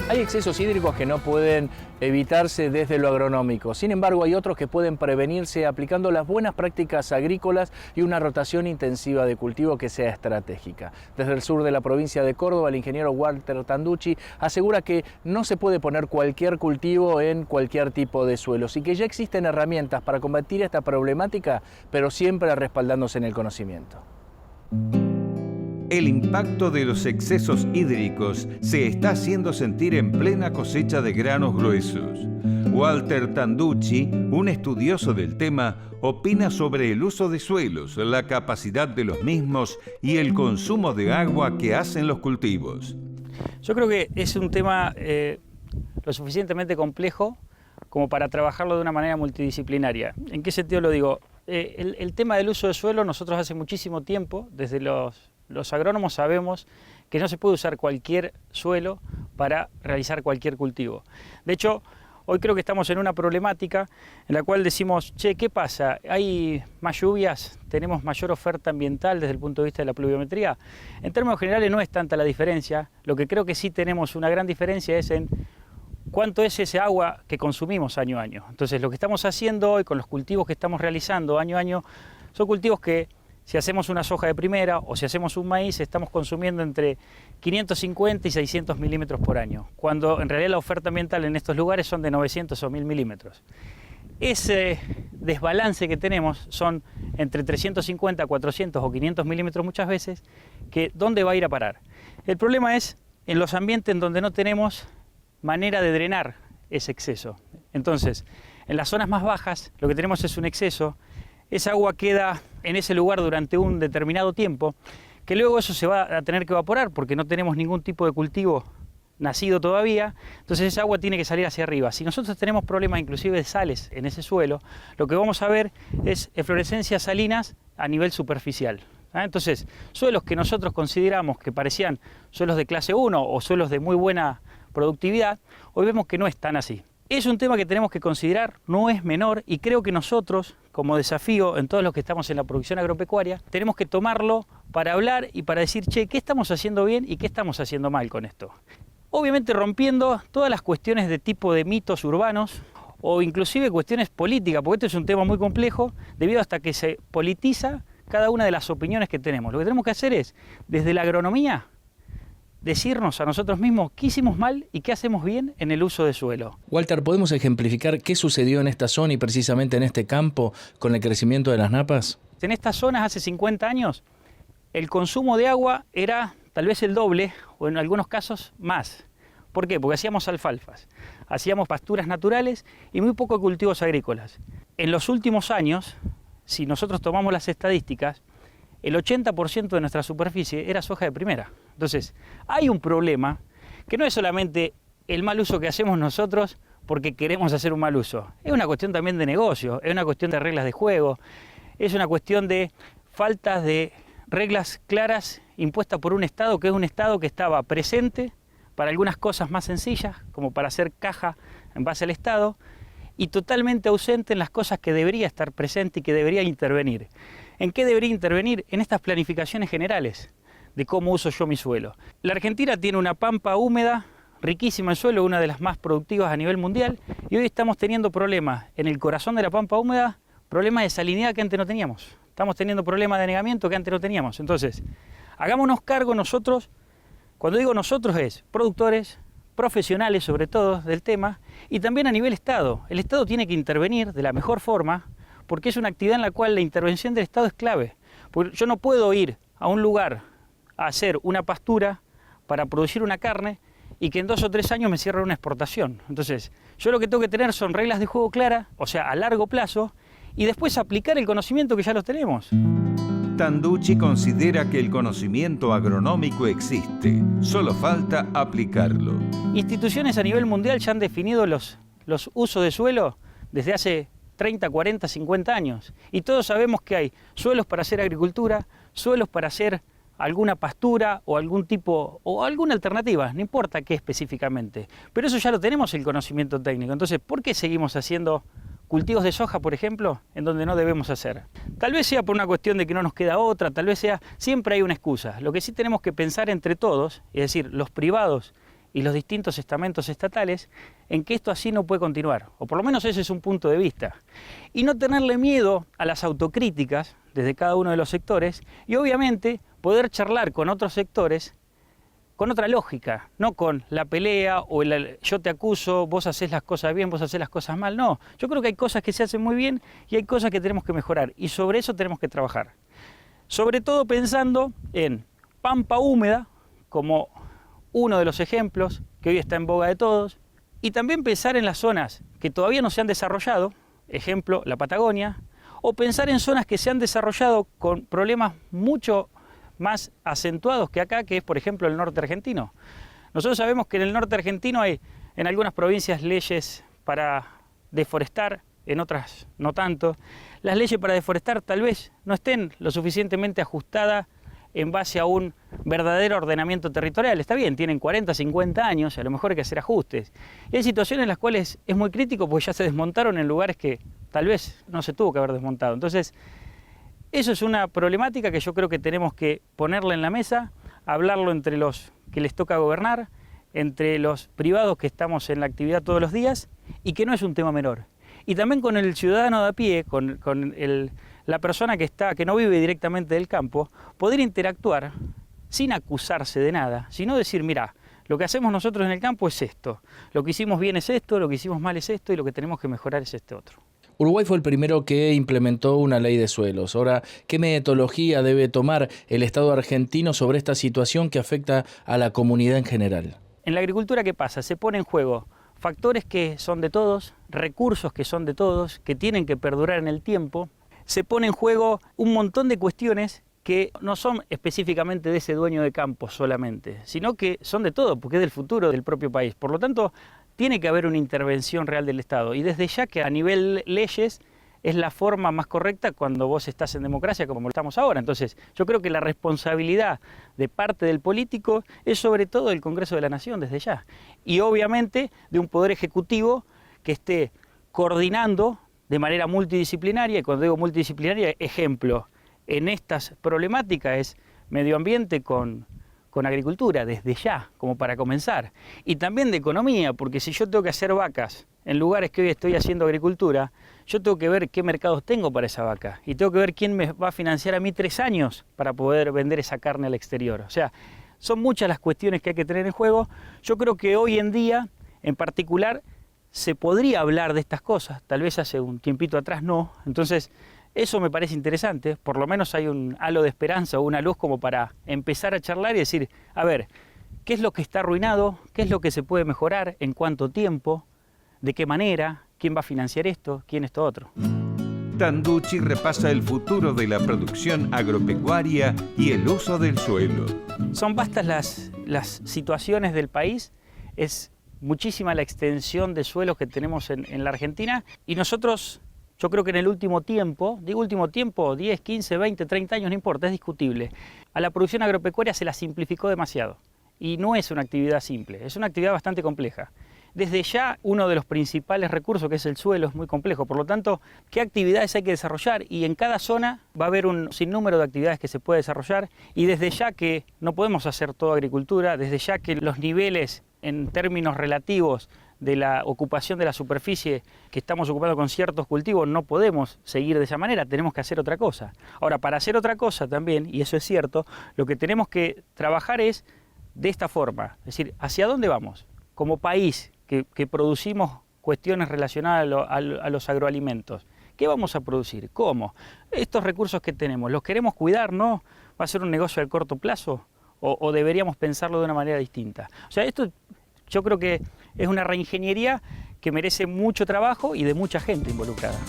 Hay excesos hídricos que no pueden evitarse desde lo agronómico. Sin embargo, hay otros que pueden prevenirse aplicando las buenas prácticas agrícolas y una rotación intensiva de cultivo que sea estratégica. Desde el sur de la provincia de Córdoba, el ingeniero Walter Tanducci asegura que no se puede poner cualquier cultivo en cualquier tipo de suelos y que ya existen herramientas para combatir esta problemática, pero siempre respaldándose en el conocimiento. El impacto de los excesos hídricos se está haciendo sentir en plena cosecha de granos gruesos. Walter Tanducci, un estudioso del tema, opina sobre el uso de suelos, la capacidad de los mismos y el consumo de agua que hacen los cultivos. Yo creo que es un tema lo suficientemente complejo como para trabajarlo de una manera multidisciplinaria. ¿En qué sentido lo digo? El tema del uso de suelo, nosotros hace muchísimo tiempo, desde los agrónomos sabemos que no se puede usar cualquier suelo para realizar cualquier cultivo. De hecho, hoy creo que estamos en una problemática en la cual decimos, che, ¿qué pasa? ¿Hay más lluvias? ¿Tenemos mayor oferta ambiental desde el punto de vista de la pluviometría? En términos generales no es tanta la diferencia. Lo que creo que sí tenemos una gran diferencia es en cuánto es ese agua que consumimos año a año. Entonces, lo que estamos haciendo hoy con los cultivos que estamos realizando año a año son cultivos que, si hacemos una soja de primera o si hacemos un maíz, estamos consumiendo entre 550 y 600 milímetros por año, cuando en realidad la oferta ambiental en estos lugares son de 900 o 1000 milímetros. Ese desbalance que tenemos son entre 350, 400 o 500 milímetros muchas veces, que ¿dónde va a ir a parar? El problema es en los ambientes en donde no tenemos manera de drenar ese exceso. Entonces, en las zonas más bajas lo que tenemos es un exceso. Esa agua queda en ese lugar durante un determinado tiempo, que luego eso se va a tener que evaporar porque no tenemos ningún tipo de cultivo nacido todavía, entonces esa agua tiene que salir hacia arriba. Si nosotros tenemos problemas inclusive de sales en ese suelo, lo que vamos a ver es eflorescencias salinas a nivel superficial. Entonces, suelos que nosotros consideramos que parecían suelos de clase 1 o suelos de muy buena productividad, hoy vemos que no es tan así. Es un tema que tenemos que considerar, no es menor, y creo que nosotros, como desafío en todos los que estamos en la producción agropecuaria, tenemos que tomarlo para hablar y para decir, che, ¿qué estamos haciendo bien y qué estamos haciendo mal con esto? Obviamente rompiendo todas las cuestiones de tipo de mitos urbanos o inclusive cuestiones políticas, porque esto es un tema muy complejo, debido hasta que se politiza cada una de las opiniones que tenemos. Lo que tenemos que hacer es, desde la agronomía, decirnos a nosotros mismos qué hicimos mal y qué hacemos bien en el uso de suelo. Walter, ¿podemos ejemplificar qué sucedió en esta zona y precisamente en este campo con el crecimiento de las napas? En estas zonas hace 50 años el consumo de agua era tal vez el doble o en algunos casos más. ¿Por qué? Porque hacíamos alfalfas, hacíamos pasturas naturales y muy poco cultivos agrícolas. En los últimos años, si nosotros tomamos las estadísticas, el 80% de nuestra superficie era soja de primera. Entonces, hay un problema que no es solamente el mal uso que hacemos nosotros porque queremos hacer un mal uso. Es una cuestión también de negocio, es una cuestión de reglas de juego, es una cuestión de faltas de reglas claras impuestas por un Estado que es un Estado que estaba presente para algunas cosas más sencillas, como para hacer caja en base al Estado, y totalmente ausente en las cosas que debería estar presente y que debería intervenir. ¿En qué debería intervenir? En estas planificaciones generales de cómo uso yo mi suelo. La Argentina tiene una pampa húmeda, riquísima en suelo, una de las más productivas a nivel mundial, y hoy estamos teniendo problemas en el corazón de la pampa húmeda, problemas de salinidad que antes no teníamos. Estamos teniendo problemas de anegamiento que antes no teníamos. Entonces, hagámonos cargo nosotros, cuando digo nosotros es productores, profesionales sobre todo del tema, y también a nivel Estado. El Estado tiene que intervenir de la mejor forma, porque es una actividad en la cual la intervención del Estado es clave. Porque yo no puedo ir a un lugar a hacer una pastura para producir una carne y que en 2 o 3 años me cierre una exportación. Entonces, yo lo que tengo que tener son reglas de juego claras, o sea, a largo plazo, y después aplicar el conocimiento que ya los tenemos. Tanducci considera que el conocimiento agronómico existe, solo falta aplicarlo. Instituciones a nivel mundial ya han definido los usos de suelo desde hace 30, 40, 50 años. Y todos sabemos que hay suelos para hacer agricultura, suelos para hacer alguna pastura o algún tipo, o alguna alternativa, no importa qué específicamente. Pero eso ya lo tenemos el conocimiento técnico. Entonces, ¿por qué seguimos haciendo cultivos de soja, por ejemplo, en donde no debemos hacer? Tal vez sea por una cuestión de que no nos queda otra, tal vez sea, siempre hay una excusa. Lo que sí tenemos que pensar entre todos, es decir, los privados y los distintos estamentos estatales en que esto así no puede continuar, o por lo menos ese es un punto de vista. Y no tenerle miedo a las autocríticas desde cada uno de los sectores y obviamente poder charlar con otros sectores con otra lógica, no con la pelea o el yo te acuso, vos hacés las cosas bien, vos hacés las cosas mal, no. Yo creo que hay cosas que se hacen muy bien y hay cosas que tenemos que mejorar y sobre eso tenemos que trabajar. Sobre todo pensando en Pampa húmeda como uno de los ejemplos que hoy está en boga de todos y también pensar en las zonas que todavía no se han desarrollado, ejemplo la Patagonia, o pensar en zonas que se han desarrollado con problemas mucho más acentuados que acá, que es por ejemplo el norte argentino. Nosotros sabemos que en el norte argentino hay en algunas provincias leyes para deforestar, en otras no tanto. Las leyes para deforestar tal vez no estén lo suficientemente ajustadas en base a un verdadero ordenamiento territorial. Está bien, tienen 40, 50 años, a lo mejor hay que hacer ajustes. Y hay situaciones en las cuales es muy crítico porque ya se desmontaron en lugares que tal vez no se tuvo que haber desmontado. Entonces, eso es una problemática que yo creo que tenemos que ponerla en la mesa, hablarlo entre los que les toca gobernar, entre los privados que estamos en la actividad todos los días y que no es un tema menor. Y también con el ciudadano de a pie, con la persona que no vive directamente del campo, poder interactuar sin acusarse de nada, sino decir, mira, lo que hacemos nosotros en el campo es esto, lo que hicimos bien es esto, lo que hicimos mal es esto y lo que tenemos que mejorar es este otro. Uruguay fue el primero que implementó una ley de suelos. Ahora, ¿qué metodología debe tomar el Estado argentino sobre esta situación que afecta a la comunidad en general? En la agricultura, ¿qué pasa? Se pone en juego factores que son de todos, recursos que son de todos, que tienen que perdurar en el tiempo. Se pone en juego un montón de cuestiones que no son específicamente de ese dueño de campo solamente, sino que son de todo, porque es del futuro del propio país. Por lo tanto, tiene que haber una intervención real del Estado. Y desde ya que a nivel leyes es la forma más correcta cuando vos estás en democracia como estamos ahora. Entonces, yo creo que la responsabilidad de parte del político es sobre todo del Congreso de la Nación desde ya. Y obviamente de un poder ejecutivo que esté coordinando de manera multidisciplinaria. Y cuando digo multidisciplinaria, ejemplo, en estas problemáticas es medio ambiente con agricultura, desde ya, como para comenzar. Y también de economía, porque si yo tengo que hacer vacas en lugares que hoy estoy haciendo agricultura, yo tengo que ver qué mercados tengo para esa vaca. Y tengo que ver quién me va a financiar a mí 3 años para poder vender esa carne al exterior. O sea, son muchas las cuestiones que hay que tener en juego. Yo creo que hoy en día, en particular, se podría hablar de estas cosas. Tal vez hace un tiempito atrás no. Entonces, eso me parece interesante, por lo menos hay un halo de esperanza o una luz como para empezar a charlar y decir, a ver, ¿qué es lo que está arruinado? ¿Qué es lo que se puede mejorar? ¿En cuánto tiempo? ¿De qué manera? ¿Quién va a financiar esto? ¿Quién esto otro? Tanducci repasa el futuro de la producción agropecuaria y el uso del suelo. Son vastas las situaciones del país, es muchísima la extensión de suelos que tenemos en la Argentina y nosotros... Yo creo que en el último tiempo, digo último tiempo, 10, 15, 20, 30 años, no importa, es discutible. A la producción agropecuaria se la simplificó demasiado y no es una actividad simple, es una actividad bastante compleja. Desde ya uno de los principales recursos, que es el suelo, es muy complejo. Por lo tanto, ¿qué actividades hay que desarrollar? Y en cada zona va a haber un sinnúmero de actividades que se puede desarrollar y desde ya que no podemos hacer toda agricultura, desde ya que los niveles en términos relativos de la ocupación de la superficie que estamos ocupando con ciertos cultivos, no podemos seguir de esa manera, tenemos que hacer otra cosa. Ahora, para hacer otra cosa también, y eso es cierto, lo que tenemos que trabajar es de esta forma, es decir, ¿hacia dónde vamos? Como país que producimos cuestiones relacionadas a los agroalimentos, ¿qué vamos a producir? ¿Cómo? Estos recursos que tenemos, ¿los queremos cuidar? ¿No? ¿Va a ser un negocio a corto plazo? ¿O deberíamos pensarlo de una manera distinta? O sea, esto yo creo que es una reingeniería que merece mucho trabajo y de mucha gente involucrada.